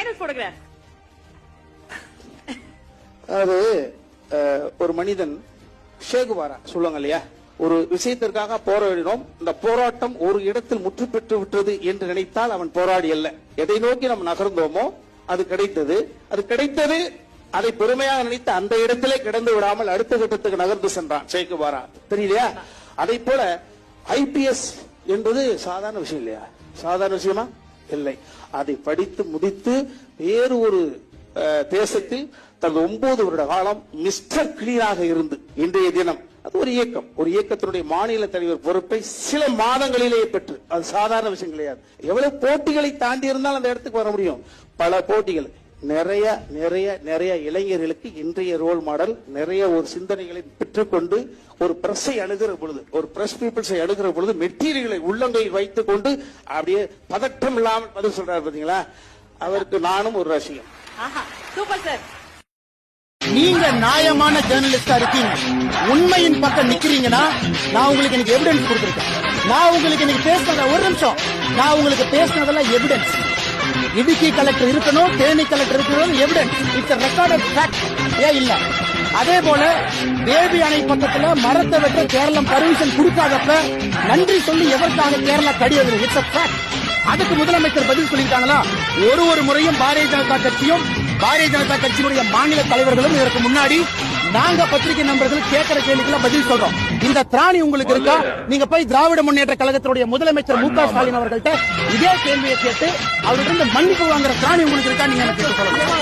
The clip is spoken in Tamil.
Final photograph. அது ஒரு மனிதன் ஷேகுவாரா சொல்லுவாங்க இல்லையா, ஒரு விஷயத்திற்காக போராடினோம், இந்த போராட்டம் ஒரு இடத்தில் முற்று பெற்று விட்டது என்று நினைத்தால் அவன் போராடி அல்ல. எதை நோக்கி நம்ம நகர்ந்தோமோ அது கிடைத்தது. அது கிடைத்தது அதை பெருமையாக நினைத்து அந்த இடத்திலே கிடந்து விடாமல் அடுத்த கட்டத்துக்கு நகர்ந்து சென்றான் ஷேகுவாரா. தெரியலையா? அதை போல ஐபிஎஸ் என்பது சாதாரண விஷயம் இல்லையா? சாதாரண விஷயமா இல்லை. அதை படித்து முடித்து வேறு ஒரு தேசத்தில் தனது 9 வருட காலம் மிஸ்டர் கிளீனாக இருந்து இன்றைய தினம் அது ஒரு இயக்கம், ஒரு இயக்கத்தினுடைய மாநில தலைவர் பொறுப்பை சில மாதங்களிலேயே பெற்று, அது சாதாரண விஷயம் கிடையாது. எவ்வளவு போட்டிகளை தாண்டி இருந்தால் அந்த இடத்துக்கு வர முடியும். பல போட்டிகள், நிறைய நிறைய நிறைய இளைஞர்களுக்கு இன்றைய ரோல் மாடல், நிறைய ஒரு சிந்தனைகளை பெற்றுக்கொண்டு ஒரு பிரஸை அணுகிற பொழுது, ஒரு பிரஸ் பீப்புள்ஸை அணுகிற பொழுது மெட்டீரியல்களை உள்ளங்கையில் வைத்துக் கொண்டு அப்படியே பதட்டம் இல்லாமல் பதில் சொல்றாரு பாத்தீங்களா? அவருக்கு நானும் ஒரு ரசிகன். Super sir. நீங்க நியாயமான ஜேர்னலிஸ்டா இருக்கீங்க, உண்மையின் பக்கம் நிக்கிறீங்கன்னா நான் உங்களுக்கு எனக்கு எவிடன்ஸ் கொடுத்திருக்கேன். நான் உங்களுக்கு இன்னைக்கு பேசுனத ஒரு நிமிஷம், நான் உங்களுக்கு பேசுனதெல்லாம் எவிடன்ஸ். இடுக்கி கலெக்டர் இருக்கணும், தேனி கலெக்டர் இருக்கணும், எவிடன்ஸ். It's recorded fact. ஏன் இல்ல? அதே போல தேவி அணை பக்கத்துல மரத்தை வெட்ட கேரளம் பர்மிஷன் கொடுக்காதப்ப நன்றி சொல்லி எதற்காக கேரளா கடியது? It's a fact. அதுக்கு முதலமைச்சர் பதில் சொல்லிட்டாங்களா? ஒரு முறையும் பாரதிய ஜனதா கட்சியும் பாரதிய ஜனதா கட்சியினுடைய மாநில தலைவர்களும் இதற்கு முன்னாடி நாங்க பத்திரிகை நண்பர்கள் கேட்கிற கேள்விக்குள்ள பதில் சொல்றோம். இந்த திராணி உங்களுக்கு இருக்கா? நீங்க போய் திராவிட முன்னேற்ற கழகத்தினுடைய முதலமைச்சர் மு.க. ஸ்டாலின் அவர்கள்ட்ட இதே கேள்வியை கேட்டு அவர்கிட்ட மன்னிப்பு வாங்குற திராணி உங்களுக்கு இருக்கா? நீங்க எனக்கு சொல்லலாம்.